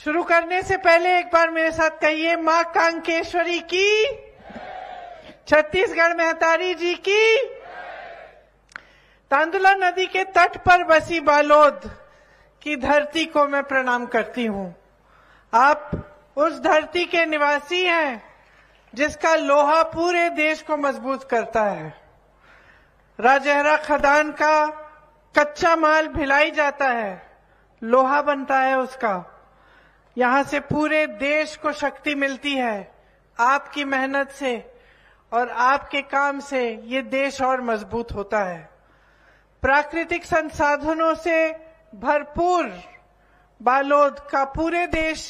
शुरू करने से पहले एक बार मेरे साथ कहिए, मां कांकेश्वरी की, छत्तीसगढ़ में हतारी जी की। तांदुला नदी के तट पर बसी बालोद की धरती को मैं प्रणाम करती हूं। आप उस धरती के निवासी हैं जिसका लोहा पूरे देश को मजबूत करता है। राजहरा खदान का कच्चा माल भिलाई जाता है, लोहा बनता है उसका। यहां से पूरे देश को शक्ति मिलती है। आपकी मेहनत से और आपके काम से ये देश और मजबूत होता है। प्राकृतिक संसाधनों से भरपूर बालोद का पूरे देश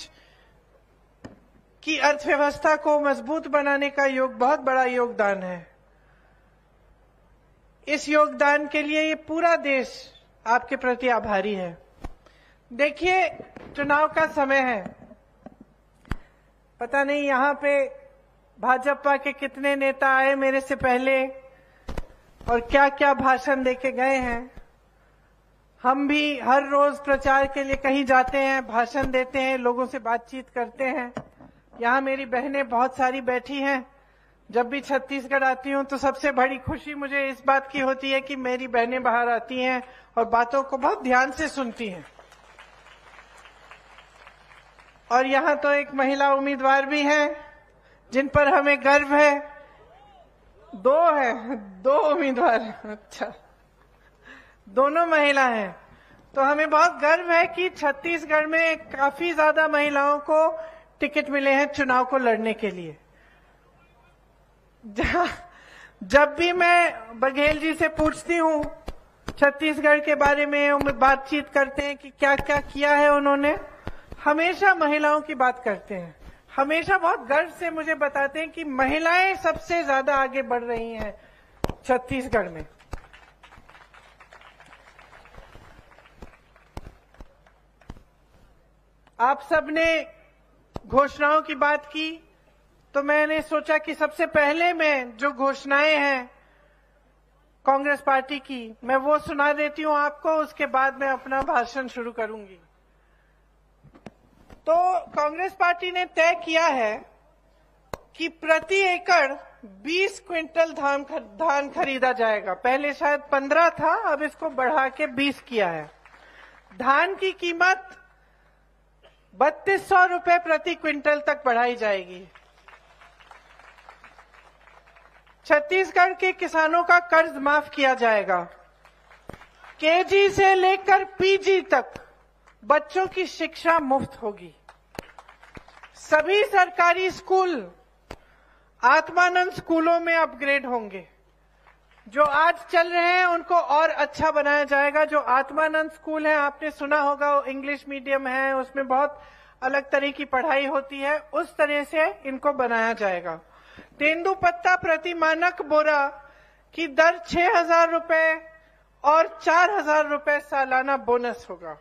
की अर्थव्यवस्था को मजबूत बनाने का बहुत बड़ा योगदान है। इस योगदान के लिए ये पूरा देश आपके प्रति आभारी है। देखिए, चुनाव का समय है। पता नहीं यहाँ पे भाजपा के कितने नेता आए मेरे से पहले और क्या क्या भाषण देके गए हैं। हम भी हर रोज प्रचार के लिए कहीं जाते हैं, भाषण देते हैं, लोगों से बातचीत करते हैं। यहाँ मेरी बहनें बहुत सारी बैठी हैं। जब भी छत्तीसगढ़ आती हूँ तो सबसे बड़ी खुशी मुझे इस बात की होती है कि मेरी बहनें बाहर आती हैं और बातों को बहुत ध्यान से सुनती हैं। और यहाँ तो एक महिला उम्मीदवार भी हैं जिन पर हमें गर्व है। दो उम्मीदवार। अच्छा, दोनों महिला हैं। तो हमें बहुत गर्व है कि छत्तीसगढ़ में काफी ज्यादा महिलाओं को टिकट मिले हैं चुनाव को लड़ने के लिए। जब भी मैं बघेल जी से पूछती हूँ छत्तीसगढ़ के बारे में, बातचीत करते हैं कि क्या क्या किया है उन्होंने, हमेशा महिलाओं की बात करते हैं। हमेशा बहुत गर्व से मुझे बताते हैं कि महिलाएं सबसे ज्यादा आगे बढ़ रही हैं छत्तीसगढ़ में। आप सबने घोषणाओं की बात की तो मैंने सोचा कि सबसे पहले मैं जो घोषणाएं हैं कांग्रेस पार्टी की, मैं वो सुना देती हूं आपको। उसके बाद मैं अपना भाषण शुरू करूंगी। तो कांग्रेस पार्टी ने तय किया है कि प्रति एकड़ 20 क्विंटल धान खरीदा जाएगा। पहले शायद 15 था, अब इसको बढ़ा के 20 किया है। धान की कीमत 3200 रुपए प्रति क्विंटल तक बढ़ाई जाएगी। छत्तीसगढ़ के किसानों का कर्ज माफ किया जाएगा। केजी से लेकर पीजी तक बच्चों की शिक्षा मुफ्त होगी। सभी सरकारी स्कूल आत्मानंद स्कूलों में अपग्रेड होंगे। जो आज चल रहे हैं उनको और अच्छा बनाया जाएगा। जो आत्मानंद स्कूल है, आपने सुना होगा, वो इंग्लिश मीडियम है, उसमें बहुत अलग तरह की पढ़ाई होती है। उस तरह से इनको बनाया जाएगा। तेंदुपत्ता प्रति मानक बोरा की दर 6,000 रुपए और 4,000 रुपए सालाना बोनस होगा।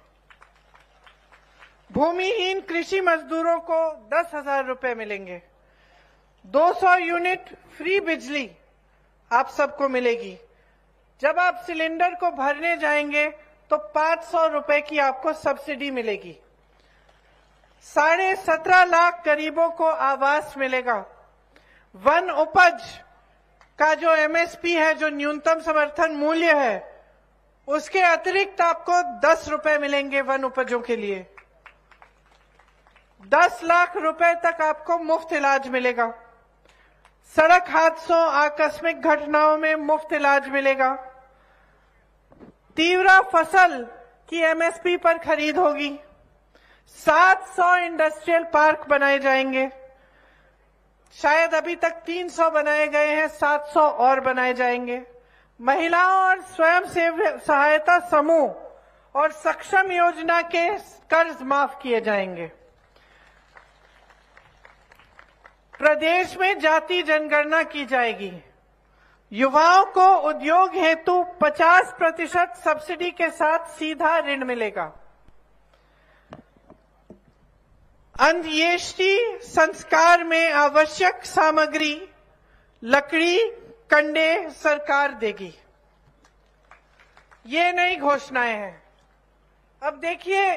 भूमिहीन कृषि मजदूरों को 10,000 रुपए मिलेंगे। 200 यूनिट फ्री बिजली आप सबको मिलेगी। जब आप सिलेंडर को भरने जाएंगे तो 500 रुपए की आपको सब्सिडी मिलेगी। 17.5 लाख गरीबों को आवास मिलेगा। वन उपज का जो एमएसपी है, जो न्यूनतम समर्थन मूल्य है, उसके अतिरिक्त आपको 10 रुपए मिलेंगे वन उपजों के लिए। 10 लाख रुपए तक आपको मुफ्त इलाज मिलेगा। सड़क हादसों, आकस्मिक घटनाओं में मुफ्त इलाज मिलेगा। तीव्र फसल की एमएसपी पर खरीद होगी। 700 इंडस्ट्रियल पार्क बनाए जाएंगे। शायद अभी तक 300 बनाए गए हैं, 700 और बनाए जाएंगे। महिलाओं और स्वयं सहायता समूह और सक्षम योजना के कर्ज माफ किए जाएंगे। प्रदेश में जाति जनगणना की जाएगी। युवाओं को उद्योग हेतु 50% सब्सिडी के साथ सीधा ऋण मिलेगा। अंत्येष्टि संस्कार में आवश्यक सामग्री लकड़ी, कंडे सरकार देगी। ये नई घोषणाएं हैं। अब देखिए,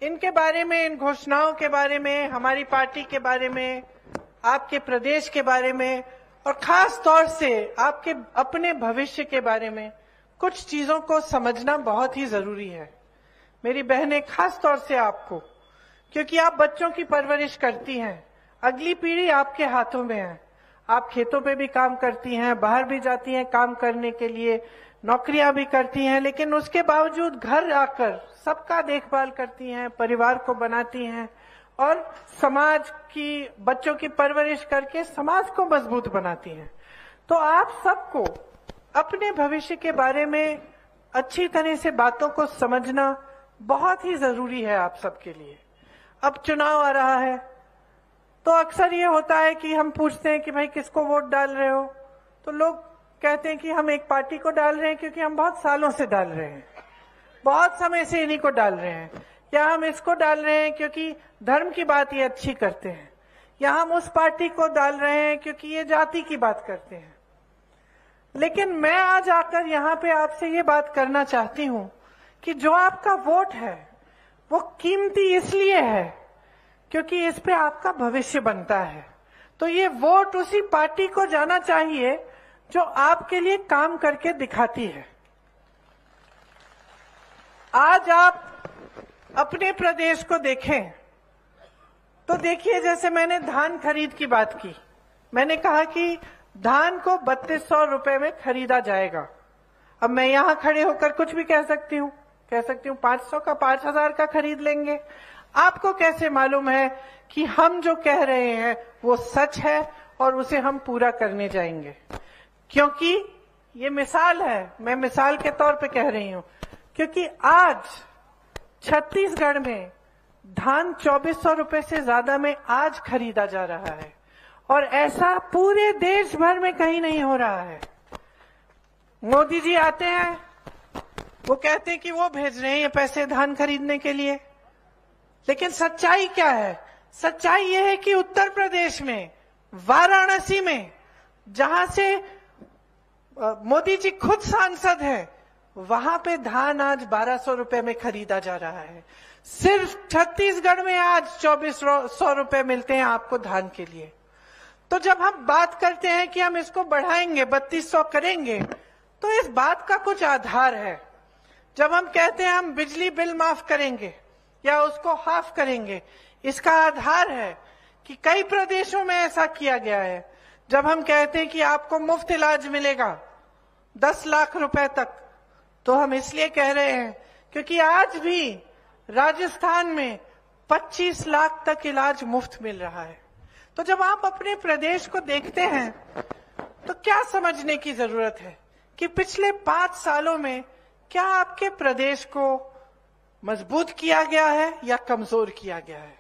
इनके बारे में, इन घोषणाओं के बारे में, हमारी पार्टी के बारे में, आपके प्रदेश के बारे में और खास तौर से आपके अपने भविष्य के बारे में कुछ चीजों को समझना बहुत ही जरूरी है। मेरी बहनें, खास तौर से आपको, क्योंकि आप बच्चों की परवरिश करती हैं, अगली पीढ़ी आपके हाथों में है। आप खेतों पे भी काम करती हैं, बाहर भी जाती हैं काम करने के लिए, नौकरियां भी करती हैं, लेकिन उसके बावजूद घर आकर सबका देखभाल करती हैं, परिवार को बनाती हैं और समाज की, बच्चों की परवरिश करके समाज को मजबूत बनाती हैं। तो आप सबको अपने भविष्य के बारे में अच्छी तरह से बातों को समझना बहुत ही जरूरी है आप सबके लिए। अब चुनाव आ रहा है तो अक्सर ये होता है कि हम पूछते हैं कि भाई किसको वोट डाल रहे हो, तो लोग कहते हैं कि हम एक पार्टी को डाल रहे हैं क्योंकि हम बहुत सालों से डाल रहे हैं, बहुत समय से इन्हीं को डाल रहे हैं, या हम इसको डाल रहे हैं क्योंकि धर्म की बात ये अच्छी करते हैं, या हम उस पार्टी को डाल रहे हैं क्योंकि ये जाति की बात करते हैं। लेकिन मैं आज आकर यहाँ पे आपसे ये बात करना चाहती हूं कि जो आपका वोट है वो कीमती इसलिए है क्योंकि इस पे आपका भविष्य बनता है। तो ये वोट उसी पार्टी को जाना चाहिए जो आपके लिए काम करके दिखाती है। आज आप अपने प्रदेश को देखें तो देखिए, जैसे मैंने धान खरीद की बात की, मैंने कहा कि धान को 3200 रुपए में खरीदा जाएगा। अब मैं यहां खड़े होकर कुछ भी कह सकती हूं 500 का, 5000 का खरीद लेंगे। आपको कैसे मालूम है कि हम जो कह रहे हैं वो सच है और उसे हम पूरा करने जाएंगे? क्योंकि ये मिसाल है, मैं मिसाल के तौर पे कह रही हूं, क्योंकि आज छत्तीसगढ़ में धान 2400 रुपए से ज्यादा में आज खरीदा जा रहा है और ऐसा पूरे देश भर में कहीं नहीं हो रहा है। मोदी जी आते हैं, वो कहते हैं कि वो भेज रहे हैं ये पैसे धान खरीदने के लिए, लेकिन सच्चाई क्या है? सच्चाई ये है कि उत्तर प्रदेश में, वाराणसी में, जहां से मोदी जी खुद सांसद हैं, वहां पे धान आज 1200 रुपए में खरीदा जा रहा है। सिर्फ छत्तीसगढ़ में आज 2400 रुपए मिलते हैं आपको धान के लिए। तो जब हम बात करते हैं कि हम इसको बढ़ाएंगे, 3200 करेंगे, तो इस बात का कुछ आधार है। जब हम कहते हैं हम बिजली बिल माफ करेंगे या उसको हाफ करेंगे, इसका आधार है कि कई प्रदेशों में ऐसा किया गया है। जब हम कहते हैं कि आपको मुफ्त इलाज मिलेगा 10 लाख रुपए तक, तो हम इसलिए कह रहे हैं क्योंकि आज भी राजस्थान में 25 लाख तक इलाज मुफ्त मिल रहा है। तो जब आप अपने प्रदेश को देखते हैं तो क्या समझने की जरूरत है कि पिछले 5 सालों में क्या आपके प्रदेश को मजबूत किया गया है या कमजोर किया गया है?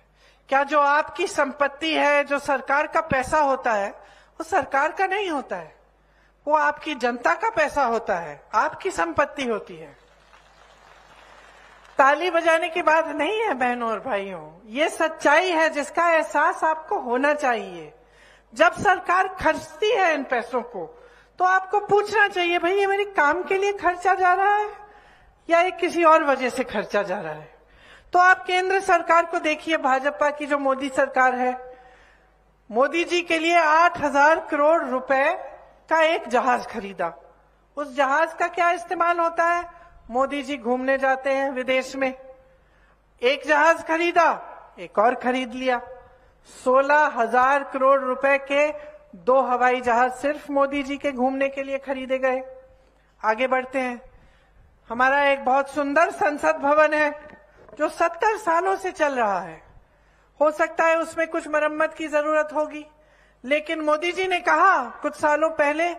क्या जो आपकी संपत्ति है, जो सरकार का पैसा होता है, वो सरकार का नहीं होता है, वो आपकी जनता का पैसा होता है, आपकी संपत्ति होती है। ताली बजाने की बात नहीं है बहनों और भाइयों, ये सच्चाई है जिसका एहसास आपको होना चाहिए। जब सरकार खर्चती है इन पैसों को, तो आपको पूछना चाहिए, भाई ये मेरे काम के लिए खर्चा जा रहा है या ये किसी और वजह से खर्चा जा रहा है? तो आप केंद्र सरकार को देखिए, भाजपा की जो मोदी सरकार है, मोदी जी के लिए 8000 करोड़ रुपए का एक जहाज खरीदा। उस जहाज का क्या इस्तेमाल होता है? मोदी जी घूमने जाते हैं विदेश में, एक जहाज खरीदा, एक और खरीद लिया। 16,000 करोड़ रुपए के 2 हवाई जहाज सिर्फ मोदी जी के घूमने के लिए खरीदे गए। आगे बढ़ते हैं, हमारा एक बहुत सुंदर संसद भवन है जो 70 सालों से चल रहा है। हो सकता है उसमें कुछ मरम्मत की जरूरत होगी, लेकिन मोदी जी ने कहा कुछ सालों पहले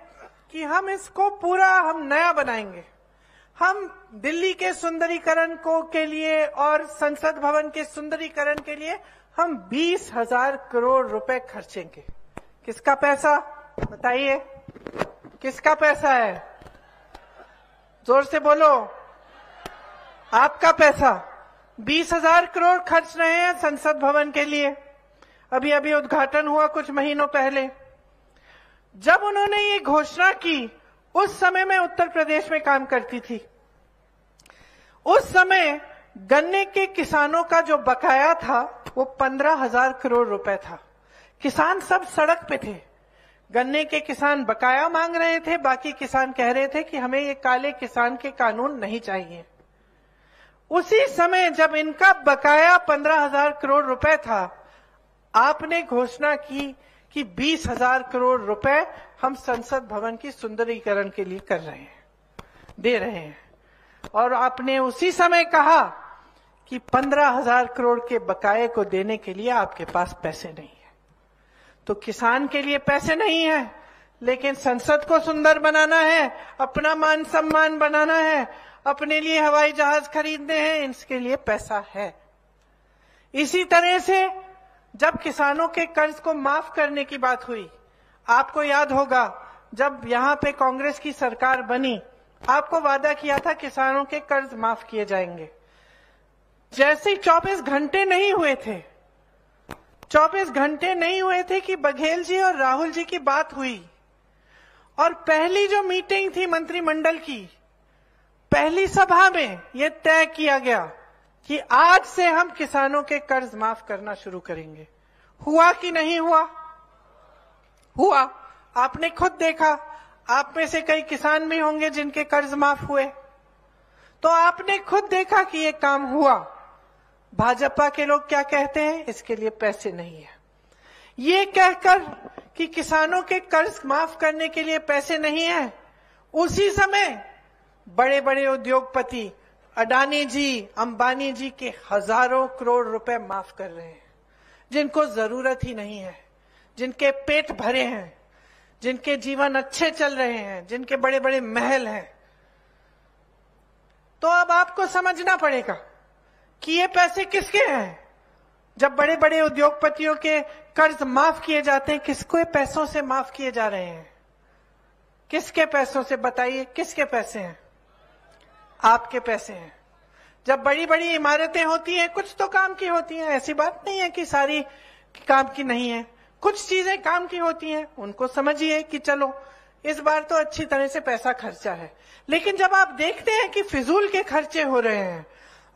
कि हम इसको पूरा नया बनाएंगे। हम दिल्ली के सुंदरीकरण को के लिए और संसद भवन के सुंदरीकरण के लिए हम 20,000 करोड़ रुपए खर्चेंगे। किसका पैसा बताइए? किसका पैसा है? जोर से बोलो। आपका पैसा। 20,000 करोड़ खर्च रहे हैं संसद भवन के लिए। अभी अभी उद्घाटन हुआ कुछ महीनों पहले। जब उन्होंने ये घोषणा की, उस समय मैं उत्तर प्रदेश में काम करती थी। उस समय गन्ने के किसानों का जो बकाया था वो 15,000 करोड़ रुपए था। किसान सब सड़क पे थे। गन्ने के किसान बकाया मांग रहे थे, बाकी किसान कह रहे थे कि हमें ये काले किसान के कानून नहीं चाहिए। उसी समय जब इनका बकाया 15,000 करोड़ रुपए था, आपने घोषणा की कि 20,000 करोड़ रुपए हम संसद भवन की सुंदरीकरण के लिए कर रहे हैं, दे रहे हैं। और आपने उसी समय कहा कि 15,000 करोड़ के बकाये को देने के लिए आपके पास पैसे नहीं है। तो किसान के लिए पैसे नहीं है, लेकिन संसद को सुंदर बनाना है, अपना मान सम्मान बनाना है, अपने लिए हवाई जहाज खरीदने हैं, इसके लिए पैसा है। इसी तरह से जब किसानों के कर्ज को माफ करने की बात हुई, आपको याद होगा जब यहां पे कांग्रेस की सरकार बनी, आपको वादा किया था किसानों के कर्ज माफ किए जाएंगे। जैसे ही 24 घंटे नहीं हुए थे, 24 घंटे नहीं हुए थे कि बघेल जी और राहुल जी की बात हुई, और पहली जो मीटिंग थी मंत्रिमंडल की, पहली सभा में यह तय किया गया कि आज से हम किसानों के कर्ज माफ करना शुरू करेंगे। हुआ कि नहीं हुआ? हुआ। आपने खुद देखा, आप में से कई किसान भी होंगे जिनके कर्ज माफ हुए, तो आपने खुद देखा कि ये काम हुआ। भाजपा के लोग क्या कहते हैं? इसके लिए पैसे नहीं है। ये कहकर कि किसानों के कर्ज माफ करने के लिए पैसे नहीं है, उसी समय बड़े बड़े उद्योगपति अडानी जी, अंबानी जी के हजारों करोड़ रुपए माफ कर रहे हैं, जिनको जरूरत ही नहीं है, जिनके पेट भरे हैं, जिनके जीवन अच्छे चल रहे हैं, जिनके बड़े बड़े महल हैं। तो अब आपको समझना पड़ेगा कि ये पैसे किसके हैं। जब बड़े बड़े उद्योगपतियों के कर्ज माफ किए जाते हैं, किसके पैसों से माफ किए जा रहे हैं? किसके पैसों से? बताइए, किसके पैसे हैं? आपके पैसे हैं। जब बड़ी बड़ी इमारतें होती हैं, कुछ तो काम की होती हैं, ऐसी बात नहीं है कि सारी काम की नहीं है, कुछ चीजें काम की होती हैं, उनको समझिए कि चलो इस बार तो अच्छी तरह से पैसा खर्चा है। लेकिन जब आप देखते हैं कि फिजूल के खर्चे हो रहे हैं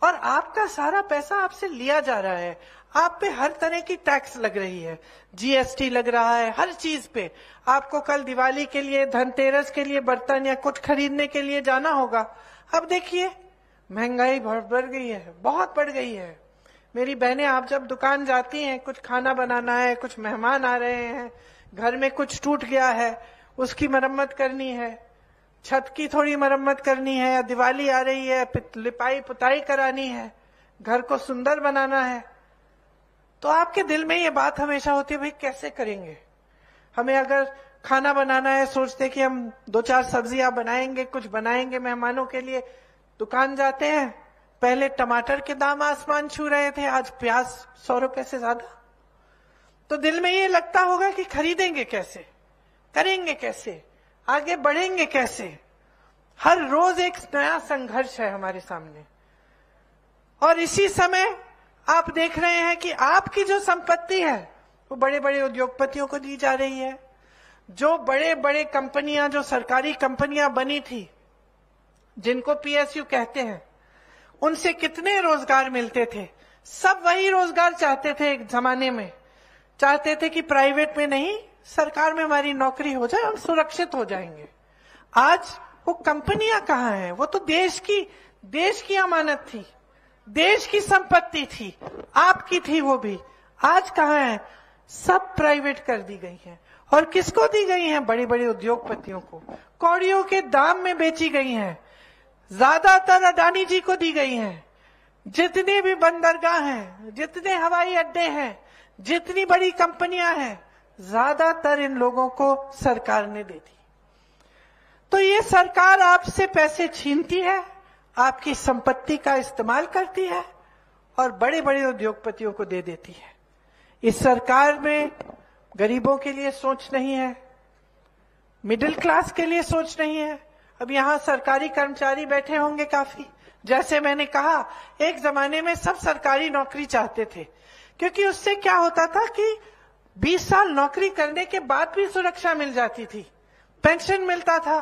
और आपका सारा पैसा आपसे लिया जा रहा है, आप पे हर तरह की टैक्स लग रही है, जीएसटी लग रहा है, हर चीज पे। आपको कल दिवाली के लिए, धनतेरस के लिए बर्तन या कुछ खरीदने के लिए जाना होगा। अब देखिए महंगाई बढ़ गई है, बहुत बढ़ गई है। मेरी बहनें, आप जब दुकान जाती हैं, कुछ खाना बनाना है, कुछ मेहमान आ रहे हैं, घर में कुछ टूट गया है, उसकी मरम्मत करनी है, छत की थोड़ी मरम्मत करनी है, या दिवाली आ रही है, लिपाई पुताई करानी है, घर को सुंदर बनाना है, तो आपके दिल में ये बात हमेशा होती है, भाई कैसे करेंगे। हमें अगर खाना बनाना है, सोचते कि हम 2-4 सब्जियां बनाएंगे, कुछ बनाएंगे मेहमानों के लिए, दुकान जाते हैं, पहले टमाटर के दाम आसमान छू रहे थे, आज प्याज 100 रुपए से ज्यादा। तो दिल में ये लगता होगा कि खरीदेंगे कैसे, करेंगे कैसे, आगे बढ़ेंगे कैसे। हर रोज एक नया संघर्ष है हमारे सामने। और इसी समय आप देख रहे हैं कि आपकी जो संपत्ति है वो बड़े बड़े उद्योगपतियों को दी जा रही है। जो बड़े बड़े कंपनियां, जो सरकारी कंपनियां बनी थी, जिनको पीएसयू कहते हैं, उनसे कितने रोजगार मिलते थे। सब वही रोजगार चाहते थे एक जमाने में, चाहते थे कि प्राइवेट में नहीं, सरकार में हमारी नौकरी हो जाए, हम सुरक्षित हो जाएंगे। आज वो कंपनियां कहाँ हैं? वो तो देश की अमानत थी, देश की संपत्ति थी, आपकी थी वो भी। आज कहाँ है? सब प्राइवेट कर दी गई है। और किसको दी गई हैं? बड़े बड़े उद्योगपतियों को, कौड़ियों के दाम में बेची गई हैं। ज्यादातर अडानी जी को दी गई हैं। जितने भी बंदरगाह हैं, जितने हवाई अड्डे हैं, जितनी बड़ी कंपनियां हैं, ज्यादातर इन लोगों को सरकार ने दे दी। तो ये सरकार आपसे पैसे छीनती है, आपकी संपत्ति का इस्तेमाल करती है और बड़े बड़े उद्योगपतियों को दे देती है। इस सरकार में गरीबों के लिए सोच नहीं है, मिडिल क्लास के लिए सोच नहीं है। अब यहां सरकारी कर्मचारी बैठे होंगे काफी। जैसे मैंने कहा, एक जमाने में सब सरकारी नौकरी चाहते थे, क्योंकि उससे क्या होता था कि 20 साल नौकरी करने के बाद भी सुरक्षा मिल जाती थी, पेंशन मिलता था,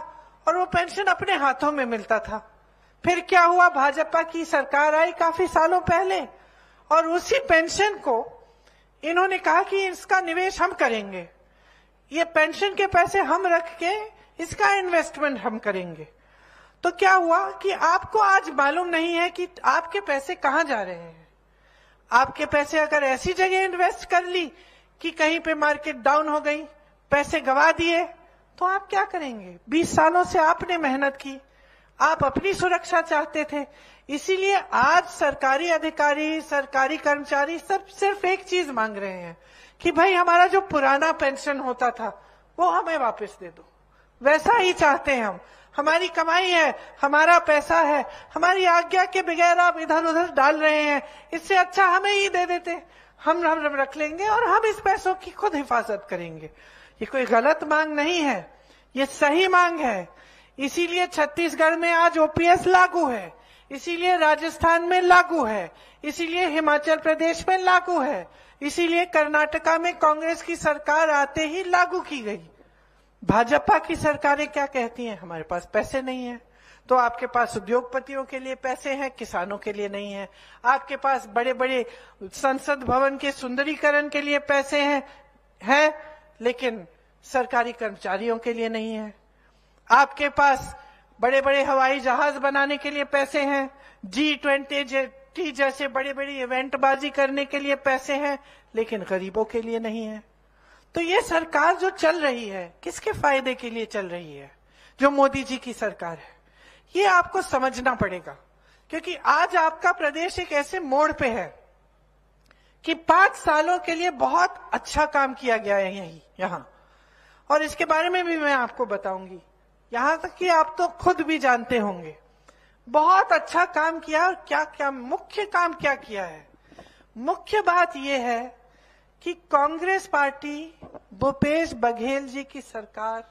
और वो पेंशन अपने हाथों में मिलता था। फिर क्या हुआ, भाजपा की सरकार आई काफी सालों पहले और उसी पेंशन को इन्होंने कहा कि इसका निवेश हम करेंगे, ये पेंशन के पैसे हम रख के इसका इन्वेस्टमेंट हम करेंगे। तो क्या हुआ कि आपको आज मालूम नहीं है कि आपके पैसे कहां जा रहे हैं। आपके पैसे अगर ऐसी जगह इन्वेस्ट कर ली कि कहीं पे मार्केट डाउन हो गई, पैसे गवा दिए, तो आप क्या करेंगे। 20 सालों से आपने मेहनत की, आप अपनी सुरक्षा चाहते थे, इसीलिए आज सरकारी अधिकारी, सरकारी कर्मचारी सब सिर्फ एक चीज मांग रहे हैं कि भाई हमारा जो पुराना पेंशन होता था वो हमें वापस दे दो। वैसा ही चाहते हैं हम, हमारी कमाई है, हमारा पैसा है, हमारी आज्ञा के बगैर आप इधर उधर डाल रहे हैं, इससे अच्छा हमें ही दे देते, हम रख लेंगे और हम इस पैसों की खुद हिफाजत करेंगे। ये कोई गलत मांग नहीं है, ये सही मांग है। इसीलिए छत्तीसगढ़ में आज ओपीएस लागू है, इसीलिए राजस्थान में लागू है, इसीलिए हिमाचल प्रदेश में लागू है, इसीलिए कर्नाटका में कांग्रेस की सरकार आते ही लागू की गई। भाजपा की सरकारें क्या कहती हैं, हमारे पास पैसे नहीं है। तो आपके पास उद्योगपतियों के लिए पैसे हैं, किसानों के लिए नहीं है। आपके पास बड़े बड़े संसद भवन के सुंदरीकरण के लिए पैसे हैं, लेकिन सरकारी कर्मचारियों के लिए नहीं है। आपके पास बड़े बड़े हवाई जहाज बनाने के लिए पैसे हैं, G20 जैसे बड़े बड़े इवेंटबाजी करने के लिए पैसे हैं, लेकिन गरीबों के लिए नहीं है। तो ये सरकार जो चल रही है किसके फायदे के लिए चल रही है, जो मोदी जी की सरकार है, ये आपको समझना पड़ेगा। क्योंकि आज आपका प्रदेश एक ऐसे मोड़ पे है कि 5 सालों के लिए बहुत अच्छा काम किया गया है यहां, और इसके बारे में भी मैं आपको बताऊंगी। यहां तक कि आप तो खुद भी जानते होंगे बहुत अच्छा काम किया। और क्या क्या मुख्य काम क्या किया है, मुख्य बात यह है कि कांग्रेस पार्टी, भूपेश बघेल जी की सरकार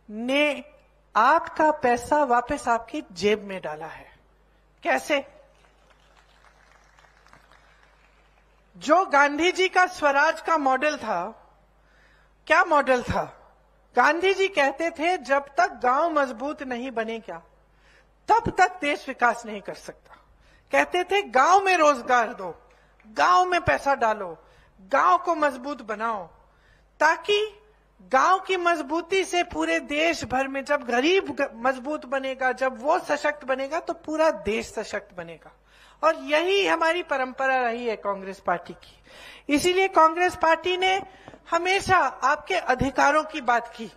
ने आपका पैसा वापस आपकी जेब में डाला है। कैसे? जो गांधी जी का स्वराज का मॉडल था, क्या मॉडल था? गांधी जी कहते थे जब तक गांव मजबूत नहीं बनेगा तब तक देश विकास नहीं कर सकता। कहते थे गांव में रोजगार दो, गांव में पैसा डालो, गांव को मजबूत बनाओ, ताकि गांव की मजबूती से पूरे देश भर में जब गरीब मजबूत बनेगा, जब वो सशक्त बनेगा, तो पूरा देश सशक्त बनेगा। और यही हमारी परंपरा रही है कांग्रेस पार्टी की। इसीलिए कांग्रेस पार्टी ने हमेशा आपके अधिकारों की बात की।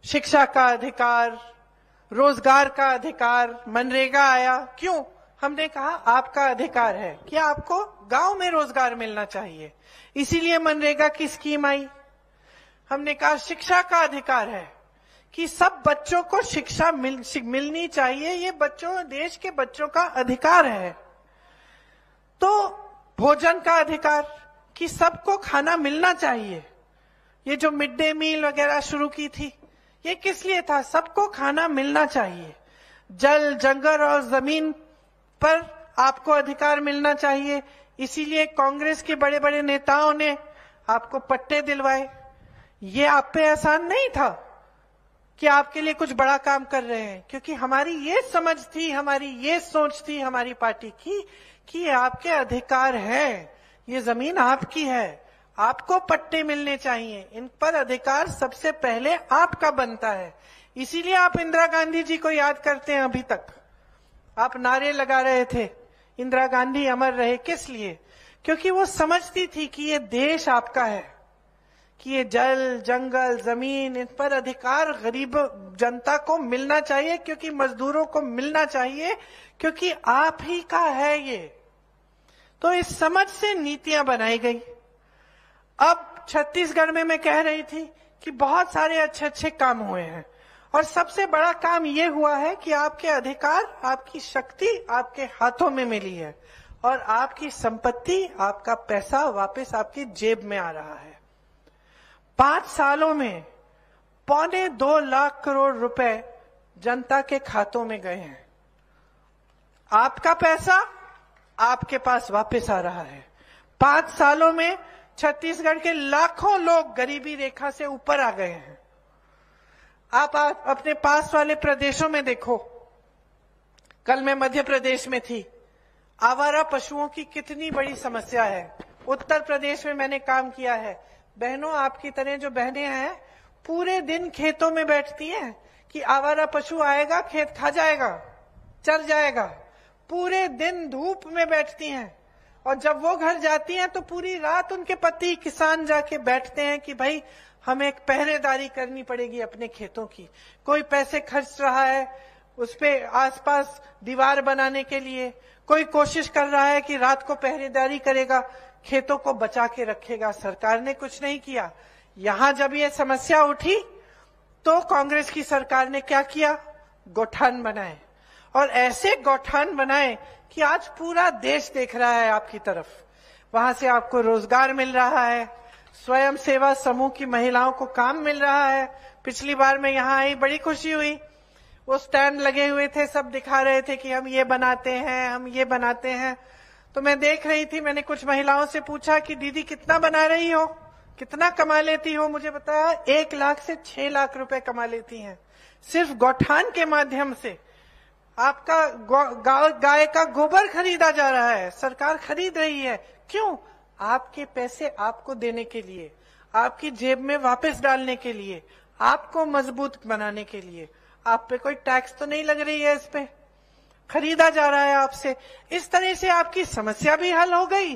शिक्षा का अधिकार, रोजगार का अधिकार, मनरेगा आया। क्यों? हमने कहा आपका अधिकार है कि आपको गांव में रोजगार मिलना चाहिए, इसीलिए मनरेगा की स्कीम आई। हमने कहा शिक्षा का अधिकार है कि सब बच्चों को शिक्षा मिलनी चाहिए, ये देश के बच्चों का अधिकार है। तो भोजन का अधिकार कि सबको खाना मिलना चाहिए। ये जो मिड डे मील वगैरह शुरू की थी, ये किस लिए था? सबको खाना मिलना चाहिए। जल, जंगल और जमीन पर आपको अधिकार मिलना चाहिए, इसीलिए कांग्रेस के बड़े बड़े नेताओं ने आपको पट्टे दिलवाए। ये आप पे आसान नहीं था कि आपके लिए कुछ बड़ा काम कर रहे हैं, क्योंकि हमारी ये समझ थी, हमारी ये सोच थी हमारी पार्टी की कि ये आपके अधिकार है, ये जमीन आपकी है, आपको पट्टे मिलने चाहिए, इन पर अधिकार सबसे पहले आपका बनता है। इसीलिए आप इंदिरा गांधी जी को याद करते हैं। अभी तक आप नारे लगा रहे थे इंदिरा गांधी अमर रहे, किस लिए? क्योंकि वो समझती थी कि ये देश आपका है, कि ये जल, जंगल, जमीन, इन पर अधिकार गरीब जनता को मिलना चाहिए, क्योंकि मजदूरों को मिलना चाहिए, क्योंकि आप ही का है ये। तो इस समझ से नीतियां बनाई गई। अब छत्तीसगढ़ में मैं कह रही थी कि बहुत सारे अच्छे अच्छे काम हुए हैं, और सबसे बड़ा काम ये हुआ है कि आपके अधिकार, आपकी शक्ति आपके हाथों में मिली है, और आपकी संपत्ति, आपका पैसा वापस आपकी जेब में आ रहा है। 5 सालों में 2.25 लाख करोड़ रुपए जनता के खातों में गए हैं। आपका पैसा आपके पास वापस आ रहा है। 5 सालों में छत्तीसगढ़ के लाखों लोग गरीबी रेखा से ऊपर आ गए हैं। आप अपने पास वाले प्रदेशों में देखो, कल मैं मध्य प्रदेश में थी। आवारा पशुओं की कितनी बड़ी समस्या है। उत्तर प्रदेश में मैंने काम किया है। बहनों, आपकी तरह जो बहनें हैं पूरे दिन खेतों में बैठती हैं कि आवारा पशु आएगा, खेत खा जाएगा, चर जाएगा। पूरे दिन धूप में बैठती हैं और जब वो घर जाती हैं तो पूरी रात उनके पति किसान जाके बैठते हैं कि भाई हमें एक पहरेदारी करनी पड़ेगी अपने खेतों की। कोई पैसे खर्च रहा है उस पे आसपास दीवार बनाने के लिए, कोई कोशिश कर रहा है कि रात को पहरेदारी करेगा, खेतों को बचा के रखेगा। सरकार ने कुछ नहीं किया। यहां जब ये समस्या उठी तो कांग्रेस की सरकार ने क्या किया? गौठान बनाए, और ऐसे गौठान बनाए कि आज पूरा देश देख रहा है आपकी तरफ। वहां से आपको रोजगार मिल रहा है, स्वयं सेवा समूह की महिलाओं को काम मिल रहा है। पिछली बार मैं यहाँ आई, बड़ी खुशी हुई। वो स्टैंड लगे हुए थे, सब दिखा रहे थे कि हम ये बनाते हैं, हम ये बनाते हैं। तो मैं देख रही थी, मैंने कुछ महिलाओं से पूछा कि दीदी कितना बना रही हो, कितना कमा लेती हो? मुझे बताया 1 लाख से 6 लाख रुपए कमा लेती हैं सिर्फ गौठान के माध्यम से। आपका गाय का गोबर खरीदा जा रहा है, सरकार खरीद रही है। क्यों? आपके पैसे आपको देने के लिए, आपकी जेब में वापस डालने के लिए, आपको मजबूत बनाने के लिए। आप पे कोई टैक्स तो नहीं लग रही है, इस पे खरीदा जा रहा है आपसे। इस तरह से आपकी समस्या भी हल हो गई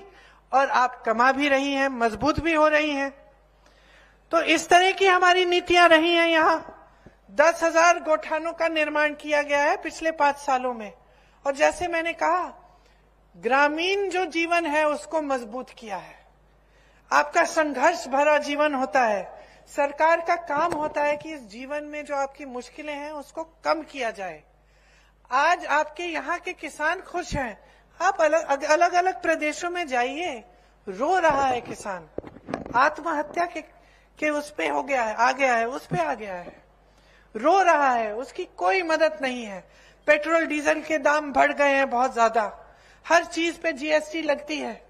और आप कमा भी रही हैं, मजबूत भी हो रही हैं। तो इस तरह की हमारी नीतियां रही हैं। यहाँ 10,000 गौठानों का निर्माण किया गया है पिछले 5 सालों में। और जैसे मैंने कहा, ग्रामीण जो जीवन है उसको मजबूत किया है। आपका संघर्ष भरा जीवन होता है, सरकार का काम होता है कि इस जीवन में जो आपकी मुश्किलें हैं उसको कम किया जाए। आज आपके यहाँ के किसान खुश हैं। आप अलग अलग प्रदेशों में जाइए, रो रहा है किसान, आत्महत्या के उस पे हो गया है, आ गया है, उस पे आ गया है, रो रहा है, उसकी कोई मदद नहीं है। पेट्रोल डीजल के दाम बढ़ गए हैं बहुत ज्यादा, हर चीज पे जीएसटी लगती है,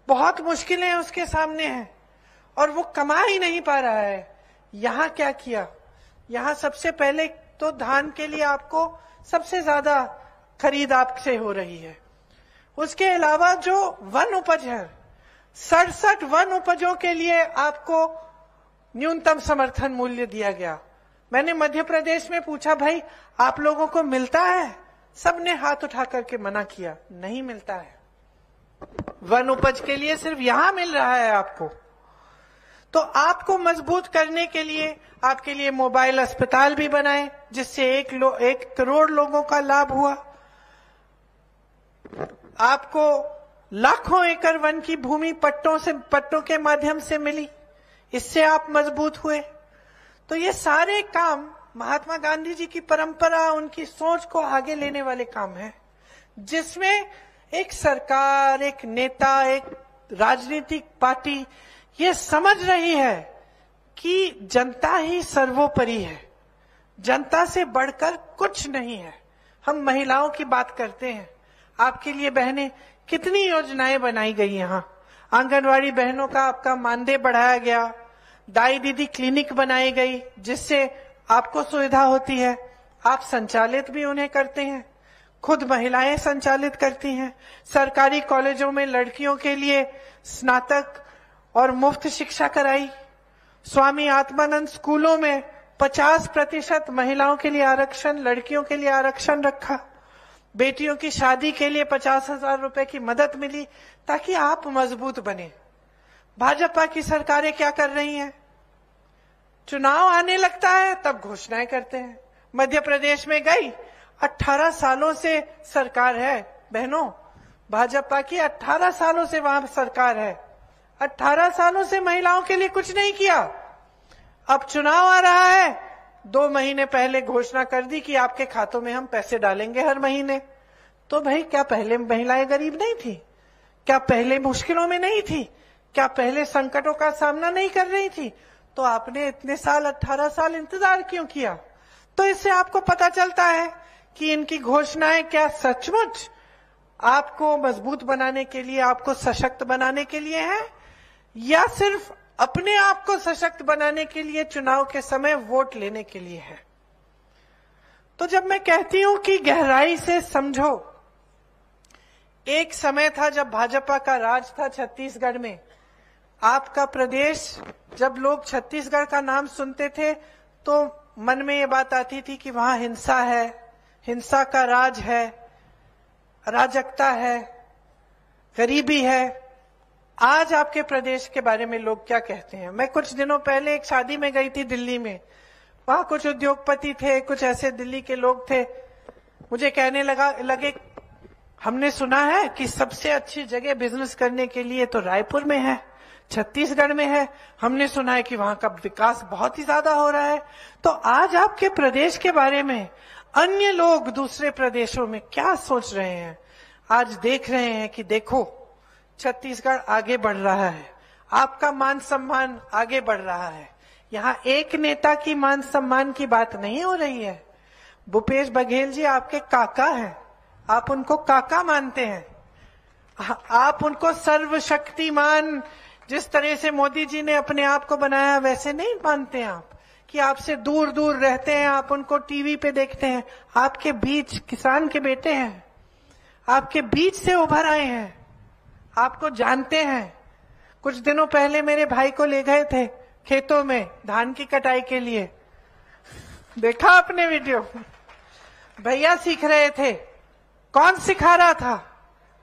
बहुत मुश्किलें उसके सामने हैं और वो कमा ही नहीं पा रहा है। यहाँ क्या किया? यहाँ सबसे पहले तो धान के लिए आपको सबसे ज्यादा खरीद आपसे हो रही है। उसके अलावा जो वन उपज है, 67 वन उपजों के लिए आपको न्यूनतम समर्थन मूल्य दिया गया। मैंने मध्य प्रदेश में पूछा, भाई आप लोगों को मिलता है? सबने हाथ उठा करके मना किया, नहीं मिलता है। वन उपज के लिए सिर्फ यहां मिल रहा है आपको। तो आपको मजबूत करने के लिए आपके लिए मोबाइल अस्पताल भी बनाए, जिससे 1 करोड़ लोगों का लाभ हुआ। आपको लाखों एकड़ वन की भूमि पट्टों के माध्यम से मिली, इससे आप मजबूत हुए। तो ये सारे काम महात्मा गांधी जी की परंपरा, उनकी सोच को आगे लेने वाले काम हैं, जिसमें एक सरकार, एक नेता, एक राजनीतिक पार्टी ये समझ रही है कि जनता ही सर्वोपरि है, जनता से बढ़कर कुछ नहीं है। हम महिलाओं की बात करते हैं, आपके लिए बहनें कितनी योजनाएं बनाई गई। यहाँ आंगनवाड़ी बहनों का आपका मानदेय बढ़ाया गया, दाई दीदी क्लिनिक बनाई गई, जिससे आपको सुविधा होती है। आप संचालित भी उन्हें करते हैं, खुद महिलाएं संचालित करती हैं। सरकारी कॉलेजों में लड़कियों के लिए स्नातक और मुफ्त शिक्षा कराई। स्वामी आत्मानंद स्कूलों में 50% महिलाओं के लिए आरक्षण, लड़कियों के लिए आरक्षण रखा। बेटियों की शादी के लिए 50,000 रुपए की मदद मिली, ताकि आप मजबूत बने। भाजपा की सरकारें क्या कर रही हैं? चुनाव आने लगता है तब घोषणाएं करते हैं। मध्य प्रदेश में गई, 18 सालों से सरकार है बहनों, भाजपा की 18 सालों से वहां सरकार है। 18 सालों से महिलाओं के लिए कुछ नहीं किया। अब चुनाव आ रहा है, 2 महीने पहले घोषणा कर दी कि आपके खातों में हम पैसे डालेंगे हर महीने। तो भाई क्या पहले महिलाएं गरीब नहीं थी? क्या पहले मुश्किलों में नहीं थी? क्या पहले संकटों का सामना नहीं कर रही थी? तो आपने इतने साल, 18 साल इंतजार क्यों किया? तो इससे आपको पता चलता है कि इनकी घोषणाएं क्या सचमुच आपको मजबूत बनाने के लिए, आपको सशक्त बनाने के लिए है, या सिर्फ अपने आप को सशक्त बनाने के लिए चुनाव के समय वोट लेने के लिए है। तो जब मैं कहती हूं कि गहराई से समझो, एक समय था जब भाजपा का राज था छत्तीसगढ़ में। आपका प्रदेश, जब लोग छत्तीसगढ़ का नाम सुनते थे तो मन में ये बात आती थी कि वहां हिंसा है, हिंसा का राज है, अराजकता है, गरीबी है। आज आपके प्रदेश के बारे में लोग क्या कहते हैं? मैं कुछ दिनों पहले एक शादी में गई थी दिल्ली में। वहां कुछ उद्योगपति थे, कुछ ऐसे दिल्ली के लोग थे। मुझे कहने लगे हमने सुना है कि सबसे अच्छी जगह बिजनेस करने के लिए तो रायपुर में है, छत्तीसगढ़ में है। हमने सुना है कि वहां का विकास बहुत ही ज्यादा हो रहा है। तो आज आपके प्रदेश के बारे में अन्य लोग दूसरे प्रदेशों में क्या सोच रहे हैं? आज देख रहे हैं कि देखो छत्तीसगढ़ आगे बढ़ रहा है, आपका मान सम्मान आगे बढ़ रहा है। यहाँ एक नेता की मान सम्मान की बात नहीं हो रही है। भूपेश बघेल जी आपके काका हैं, आप उनको काका मानते हैं, आप उनको सर्वशक्तिमान, जिस तरह से मोदी जी ने अपने आप को बनाया वैसे नहीं मानते आप, कि आपसे दूर दूर रहते हैं, आप उनको टीवी पे देखते हैं। आपके बीच किसान के बेटे हैं, आपके बीच से उभर आए हैं, आपको जानते हैं। कुछ दिनों पहले मेरे भाई को ले गए थे खेतों में धान की कटाई के लिए, देखा आपने वीडियो? भैया सीख रहे थे, कौन सिखा रहा था?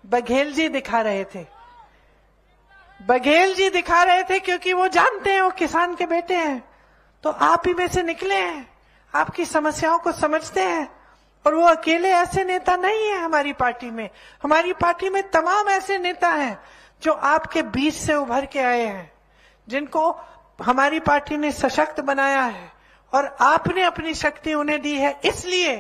बघेल जी दिखा रहे थे। बघेल जी दिखा रहे थे क्योंकि वो जानते हैं वो किसान के बेटे हैं। तो आप ही में से निकले हैं, आपकी समस्याओं को समझते हैं। और वो अकेले ऐसे नेता नहीं है हमारी पार्टी में। हमारी पार्टी में तमाम ऐसे नेता हैं जो आपके बीच से उभर के आए हैं, जिनको हमारी पार्टी ने सशक्त बनाया है। और आपने अपनी शक्ति उन्हें दी है इसलिए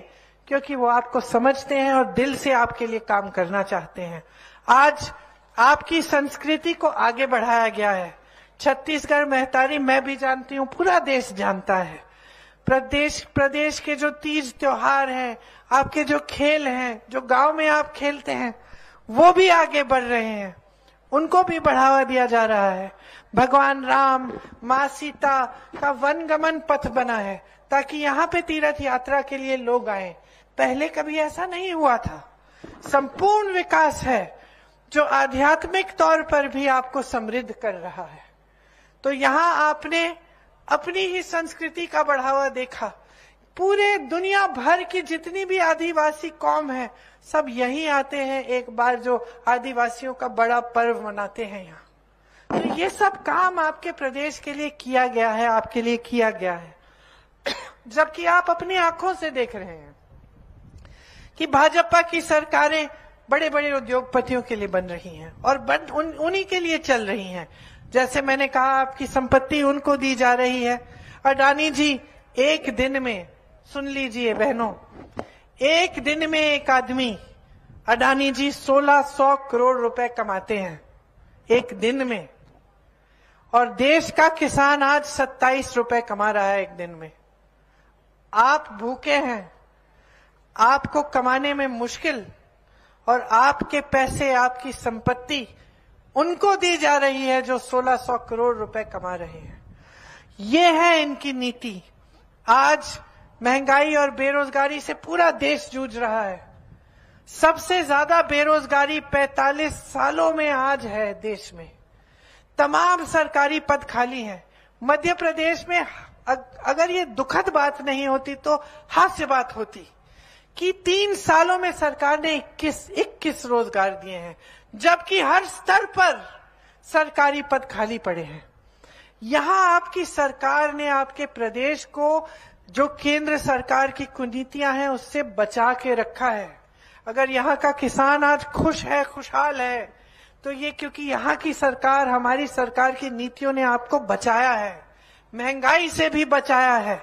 क्योंकि वो आपको समझते हैं और दिल से आपके लिए काम करना चाहते हैं। आज आपकी संस्कृति को आगे बढ़ाया गया है। छत्तीसगढ़ महतारी मैं भी जानती हूँ, पूरा देश जानता है। प्रदेश के जो तीज त्योहार हैं, आपके जो खेल हैं, जो गांव में आप खेलते हैं, वो भी आगे बढ़ रहे हैं, उनको भी बढ़ावा दिया जा रहा है। भगवान राम, माँ सीता का वनगमन पथ बना है ताकि यहाँ पे तीर्थ यात्रा के लिए लोग आए। पहले कभी ऐसा नहीं हुआ था। संपूर्ण विकास है जो आध्यात्मिक तौर पर भी आपको समृद्ध कर रहा है। तो यहाँ आपने अपनी ही संस्कृति का बढ़ावा देखा। पूरे दुनिया भर की जितनी भी आदिवासी कौम है सब यहीं आते हैं एक बार, जो आदिवासियों का बड़ा पर्व मनाते हैं यहाँ। तो ये सब काम आपके प्रदेश के लिए किया गया है, आपके लिए किया गया है। जबकि आप अपनी आंखों से देख रहे हैं कि भाजपा की सरकारें बड़े बड़े उद्योगपतियों के लिए बन रही हैं और उन्हीं के लिए चल रही हैं। जैसे मैंने कहा, आपकी संपत्ति उनको दी जा रही है। अडानी जी एक दिन में, सुन लीजिए बहनों, एक दिन में एक आदमी अडानी जी 1600 करोड़ रुपए कमाते हैं एक दिन में। और देश का किसान आज 27 रुपए कमा रहा है एक दिन में। आप भूखे हैं, आपको कमाने में मुश्किल, और आपके पैसे, आपकी संपत्ति उनको दी जा रही है जो 1600 करोड़ रुपए कमा रहे हैं। ये है इनकी नीति। आज महंगाई और बेरोजगारी से पूरा देश जूझ रहा है। सबसे ज्यादा बेरोजगारी 45 सालों में आज है देश में। तमाम सरकारी पद खाली हैं। मध्य प्रदेश में अगर ये दुखद बात नहीं होती तो हास्य बात होती कि 3 सालों में सरकार ने 21 रोजगार दिए हैं, जबकि हर स्तर पर सरकारी पद खाली पड़े हैं। यहां आपकी सरकार ने आपके प्रदेश को जो केंद्र सरकार की कुनीतियां हैं उससे बचा के रखा है। अगर यहाँ का किसान आज खुश है, खुशहाल है, तो ये क्योंकि यहाँ की सरकार, हमारी सरकार की नीतियों ने आपको बचाया है। महंगाई से भी बचाया है।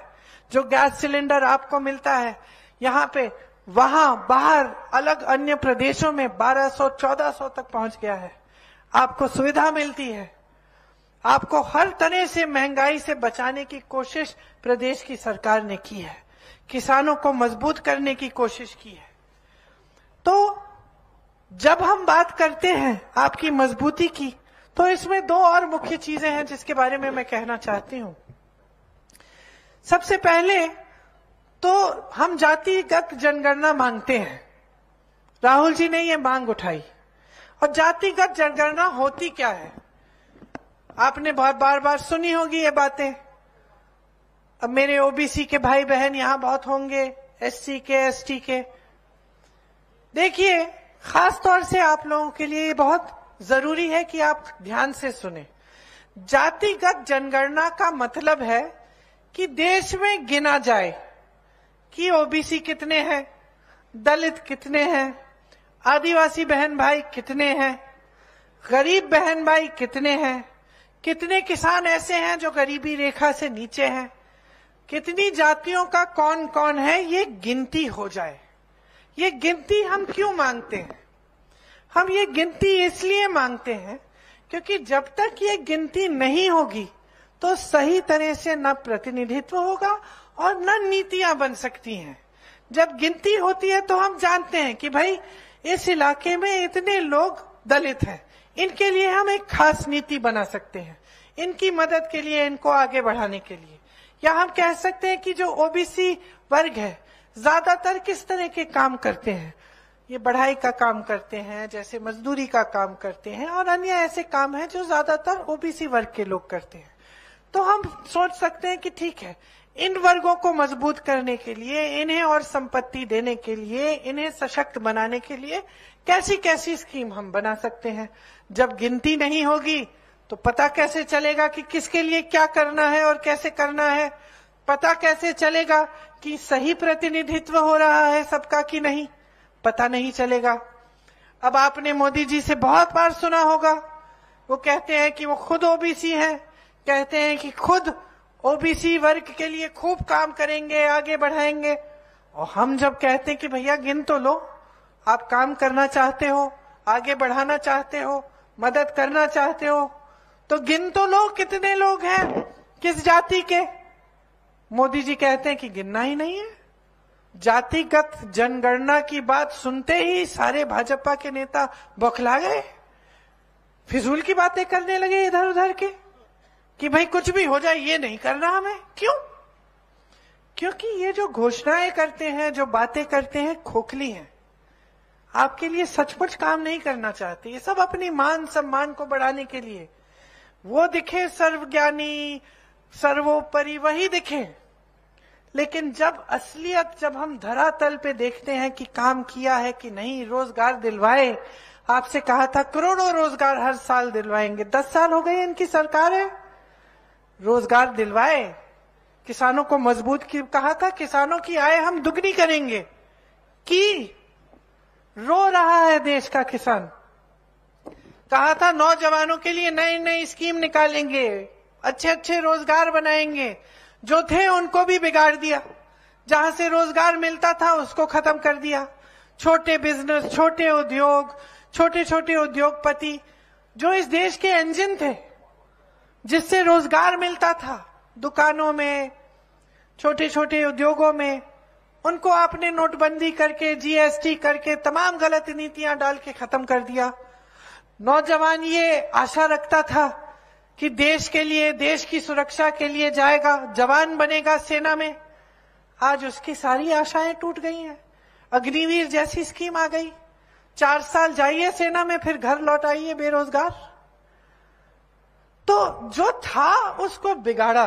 जो गैस सिलेंडर आपको मिलता है यहाँ पे, वहां बाहर अलग अन्य प्रदेशों में 1200-1400 तक पहुंच गया है। आपको सुविधा मिलती है। आपको हर तरह से महंगाई से बचाने की कोशिश प्रदेश की सरकार ने की है। किसानों को मजबूत करने की कोशिश की है। तो जब हम बात करते हैं आपकी मजबूती की, तो इसमें 2 और मुख्य चीजें हैं जिसके बारे में मैं कहना चाहती हूं। सबसे पहले तो हम जातिगत जनगणना मांगते हैं, राहुल जी ने ये मांग उठाई। और जातिगत जनगणना होती क्या है, आपने बहुत बार बार सुनी होगी ये बातें। अब मेरे ओबीसी के भाई बहन यहां बहुत होंगे, एससी के, एसटी के। देखिए, खास तौर से आप लोगों के लिए ये बहुत जरूरी है कि आप ध्यान से सुने। जातिगत जनगणना का मतलब है कि देश में गिना जाए कि ओबीसी कितने हैं, दलित कितने हैं, आदिवासी बहन भाई कितने हैं, गरीब बहन भाई कितने हैं, कितने किसान ऐसे हैं जो गरीबी रेखा से नीचे हैं, कितनी जातियों का कौन कौन है, ये गिनती हो जाए। ये गिनती हम क्यों मांगते हैं? हम ये गिनती इसलिए मांगते हैं क्योंकि जब तक ये गिनती नहीं होगी तो सही तरह से न प्रतिनिधित्व होगा और न नीतियां बन सकती हैं। जब गिनती होती है तो हम जानते हैं कि भाई इस इलाके में इतने लोग दलित हैं, इनके लिए हम एक खास नीति बना सकते हैं, इनकी मदद के लिए, इनको आगे बढ़ाने के लिए। या हम कह सकते हैं कि जो ओबीसी वर्ग है ज्यादातर किस तरह के काम करते हैं, ये बढ़ाई का काम करते हैं, जैसे मजदूरी का काम करते हैं और अन्य ऐसे काम हैं जो ज्यादातर ओबीसी वर्ग के लोग करते हैं। तो हम सोच सकते हैं कि ठीक है, इन वर्गों को मजबूत करने के लिए, इन्हें और संपत्ति देने के लिए, इन्हें सशक्त बनाने के लिए कैसी कैसी स्कीम हम बना सकते हैं। जब गिनती नहीं होगी तो पता कैसे चलेगा कि किसके लिए क्या करना है और कैसे करना है? पता कैसे चलेगा कि सही प्रतिनिधित्व हो रहा है सबका कि नहीं? पता नहीं चलेगा। अब आपने मोदी जी से बहुत बार सुना होगा, वो कहते हैं कि वो खुद ओबीसी हैं, कहते हैं कि खुद ओबीसी वर्ग के लिए खूब काम करेंगे, आगे बढ़ाएंगे। और हम जब कहते हैं कि भैया गिन तो लो, आप काम करना चाहते हो, आगे बढ़ाना चाहते हो, मदद करना चाहते हो, तो गिन तो लो कितने लोग हैं, किस जाति के। मोदी जी कहते हैं कि गिनना ही नहीं है। जातिगत जनगणना की बात सुनते ही सारे भाजपा के नेता बौखला गए, फिजूल की बातें करने लगे इधर उधर के कि भाई कुछ भी हो जाए, ये नहीं करना हमें। क्यों? क्योंकि ये जो घोषणाएं करते हैं, जो बातें करते हैं, खोखली हैं, आपके लिए सचमुच काम नहीं करना चाहते। ये सब अपनी मान सम्मान को बढ़ाने के लिए, वो दिखे सर्वज्ञानी, सर्वोपरि, वही दिखे। लेकिन जब असलियत, जब हम धरातल पे देखते हैं कि काम किया है कि नहीं, रोजगार दिलवाए, आपसे कहा था करोड़ों रोजगार हर साल दिलवाएंगे, 10 साल हो गए इनकी सरकार है, रोजगार दिलवाए, किसानों को मजबूत की, कहा था किसानों की आय हम दुगनी करेंगे, की रो रहा है देश का किसान। कहा था नौजवानों के लिए नई नई स्कीम निकालेंगे, अच्छे अच्छे रोजगार बनाएंगे, जो थे उनको भी बिगाड़ दिया, जहां से रोजगार मिलता था उसको खत्म कर दिया। छोटे बिजनेस, छोटे उद्योग, छोटे छोटे उद्योगपति जो इस देश के इंजन थे, जिससे रोजगार मिलता था दुकानों में, छोटे छोटे उद्योगों में, उनको आपने नोटबंदी करके, जीएसटी करके, तमाम गलत नीतियां डाल के खत्म कर दिया। नौजवान ये आशा रखता था कि देश के लिए, देश की सुरक्षा के लिए जाएगा, जवान बनेगा सेना में। आज उसकी सारी आशाएं टूट गई हैं। अग्निवीर जैसी स्कीम आ गई, 4 साल जाइए सेना में, फिर घर लौट आइए बेरोजगार। तो जो था उसको बिगाड़ा,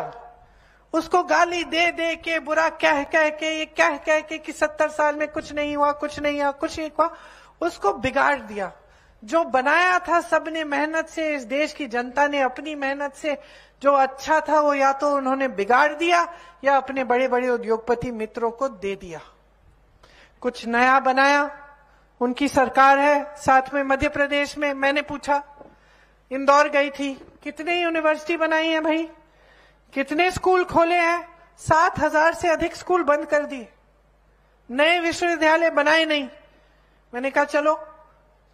उसको गाली दे दे के, बुरा कह कह के, ये कह कह के कि 70 साल में कुछ नहीं हुआ, कुछ नहीं हुआ, कुछ नहीं हुआ, उसको बिगाड़ दिया। जो बनाया था सबने मेहनत से, इस देश की जनता ने अपनी मेहनत से, जो अच्छा था वो या तो उन्होंने बिगाड़ दिया या अपने बड़े बड़े उद्योगपति मित्रों को दे दिया। कुछ नया बनाया, उनकी सरकार है। साथ में मध्य प्रदेश में, मैंने पूछा, इंदौर गई थी, कितने यूनिवर्सिटी बनाई है भाई, कितने स्कूल खोले हैं? 7,000 से अधिक स्कूल बंद कर दिए, नए विश्वविद्यालय बनाए नहीं। मैंने कहा चलो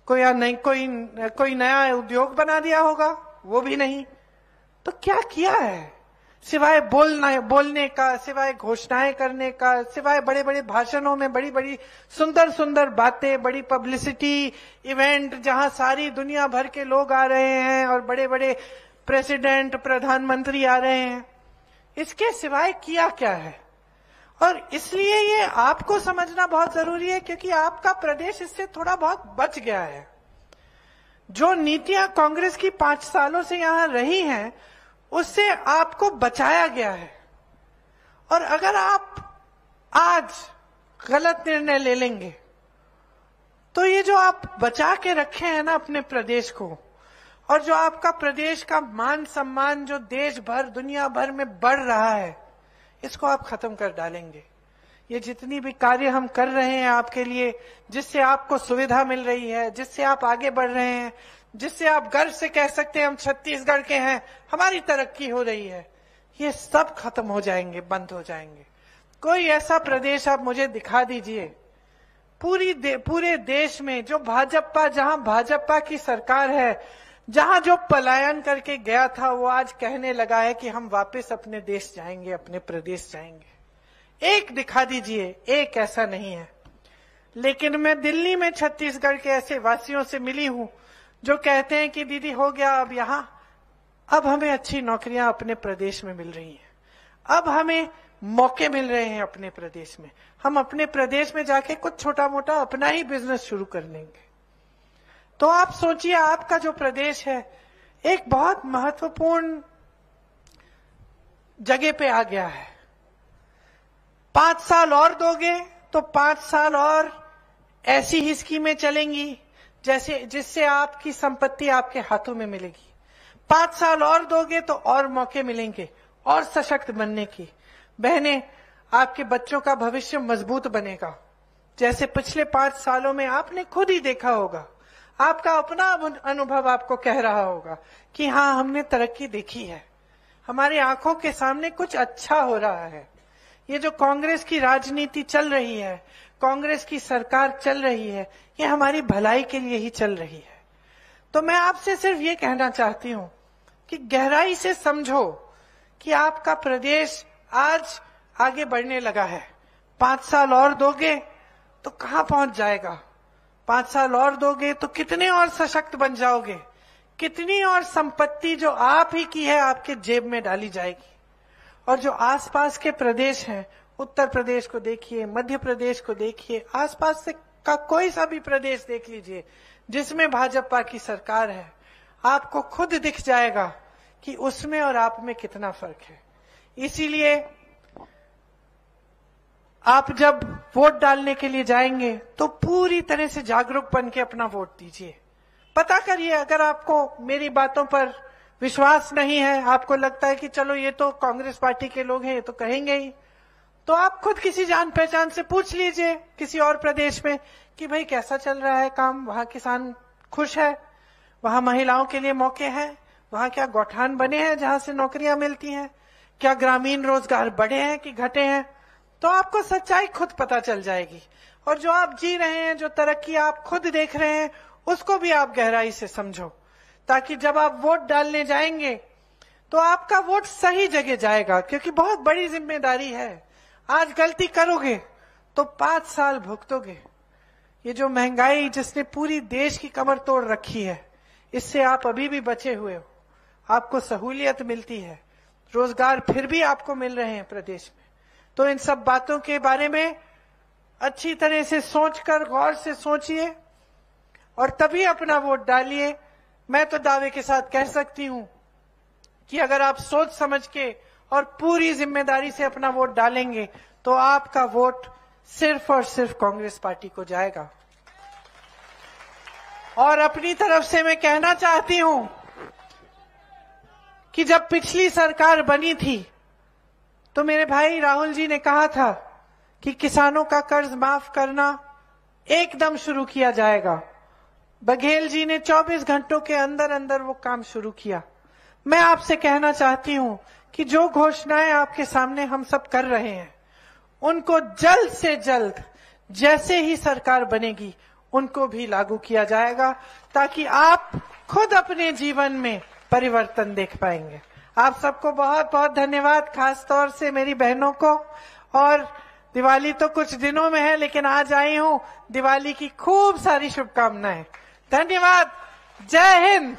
कोई नया उद्योग बना दिया होगा, वो भी नहीं। तो क्या किया है सिवाय बोलने का, सिवाय घोषणाएं करने का, सिवाय बड़े बड़े भाषणों में बड़ी बड़ी सुंदर सुंदर बातें, बड़ी पब्लिसिटी इवेंट जहां सारी दुनिया भर के लोग आ रहे हैं और बड़े बड़े प्रेसिडेंट, प्रधानमंत्री आ रहे हैं, इसके सिवाय किया क्या है? और इसलिए ये आपको समझना बहुत जरूरी है, क्योंकि आपका प्रदेश इससे थोड़ा बहुत बच गया है। जो नीतियां कांग्रेस की 5 सालों से यहां रही हैं, उससे आपको बचाया गया है। और अगर आप आज गलत निर्णय ले लेंगे तो ये जो आप बचा के रखे हैं ना अपने प्रदेश को, और जो आपका प्रदेश का मान सम्मान जो देश भर दुनिया भर में बढ़ रहा है, इसको आप खत्म कर डालेंगे। ये जितनी भी कार्य हम कर रहे हैं आपके लिए, जिससे आपको सुविधा मिल रही है, जिससे आप आगे बढ़ रहे हैं, जिससे आप गर्व से कह सकते हैं हम छत्तीसगढ़ के हैं, हमारी तरक्की हो रही है, ये सब खत्म हो जाएंगे, बंद हो जाएंगे। कोई ऐसा प्रदेश आप मुझे दिखा दीजिए पूरे देश में जहां भाजपा की सरकार है, जहां जो पलायन करके गया था वो आज कहने लगा है कि हम वापस अपने देश जाएंगे, अपने प्रदेश जाएंगे। एक दिखा दीजिए, एक ऐसा नहीं है। लेकिन मैं दिल्ली में छत्तीसगढ़ के ऐसे वासियों से मिली हूं जो कहते हैं कि दीदी हो गया अब हमें अच्छी नौकरियां अपने प्रदेश में मिल रही हैं, अब हमें मौके मिल रहे हैं अपने प्रदेश में, हम अपने प्रदेश में जाके कुछ छोटा मोटा अपना ही बिजनेस शुरू कर लेंगे। तो आप सोचिए, आपका जो प्रदेश है एक बहुत महत्वपूर्ण जगह पे आ गया है। 5 साल और दोगे तो 5 साल और ऐसी ही स्कीमें चलेंगी जिससे आपकी संपत्ति आपके हाथों में मिलेगी। 5 साल और दोगे तो और मौके मिलेंगे और सशक्त बनने की। बहनें, आपके बच्चों का भविष्य मजबूत बनेगा। जैसे पिछले 5 सालों में आपने खुद ही देखा होगा, आपका अपना अनुभव आपको कह रहा होगा कि हाँ, हमने तरक्की देखी है, हमारी आंखों के सामने कुछ अच्छा हो रहा है। ये जो कांग्रेस की राजनीति चल रही है, कांग्रेस की सरकार चल रही है, ये हमारी भलाई के लिए ही चल रही है। तो मैं आपसे सिर्फ ये कहना चाहती हूं कि गहराई से समझो कि आपका प्रदेश आज आगे बढ़ने लगा है। 5 साल और दोगे तो कहां पहुंच जाएगा? 5 साल और दोगे तो कितने और सशक्त बन जाओगे, कितनी और संपत्ति जो आप ही की है आपके जेब में डाली जाएगी। और जो आसपास के प्रदेश हैं, उत्तर प्रदेश को देखिए, मध्य प्रदेश को देखिए, आसपास से का कोई सा भी प्रदेश देख लीजिए जिसमें भाजपा की सरकार है, आपको खुद दिख जाएगा कि उसमें और आप में कितना फर्क है। इसीलिए आप जब वोट डालने के लिए जाएंगे तो पूरी तरह से जागरूक बन के अपना वोट दीजिए। पता करिए, अगर आपको मेरी बातों पर विश्वास नहीं है, आपको लगता है कि चलो ये तो कांग्रेस पार्टी के लोग हैं, ये तो कहेंगे ही, तो आप खुद किसी जान पहचान से पूछ लीजिए किसी और प्रदेश में कि भाई कैसा चल रहा है काम, वहां किसान खुश है, वहां महिलाओं के लिए मौके हैं, वहां क्या गौठान बने हैं जहां से नौकरियां मिलती हैं, क्या ग्रामीण रोजगार बढ़े हैं कि घटे हैं। तो आपको सच्चाई खुद पता चल जाएगी। और जो आप जी रहे हैं, जो तरक्की आप खुद देख रहे हैं, उसको भी आप गहराई से समझो, ताकि जब आप वोट डालने जाएंगे तो आपका वोट सही जगह जाएगा। क्योंकि बहुत बड़ी जिम्मेदारी है, आज गलती करोगे तो 5 साल भुगतोगे। ये जो महंगाई जिसने पूरी देश की कमर तोड़ रखी है, इससे आप अभी भी बचे हुए हो, आपको सहूलियत मिलती है, रोजगार फिर भी आपको मिल रहे हैं प्रदेश में। तो इन सब बातों के बारे में अच्छी तरह से सोचकर, गौर से सोचिए और तभी अपना वोट डालिए। मैं तो दावे के साथ कह सकती हूं कि अगर आप सोच समझ के और पूरी जिम्मेदारी से अपना वोट डालेंगे तो आपका वोट सिर्फ और सिर्फ कांग्रेस पार्टी को जाएगा। और अपनी तरफ से मैं कहना चाहती हूं कि जब पिछली सरकार बनी थी तो मेरे भाई राहुल जी ने कहा था कि किसानों का कर्ज माफ करना एकदम शुरू किया जाएगा। बघेल जी ने 24 घंटों के अंदर अंदर वो काम शुरू किया। मैं आपसे कहना चाहती हूं कि जो घोषणाएं आपके सामने हम सब कर रहे हैं, उनको जल्द से जल्द जैसे ही सरकार बनेगी उनको भी लागू किया जाएगा, ताकि आप खुद अपने जीवन में परिवर्तन देख पाएंगे। आप सबको बहुत बहुत धन्यवाद, खास तौर से मेरी बहनों को। और दिवाली तो कुछ दिनों में है, लेकिन आज आई हूं, दिवाली की खूब सारी शुभकामनाएं। धन्यवाद। जय हिंद।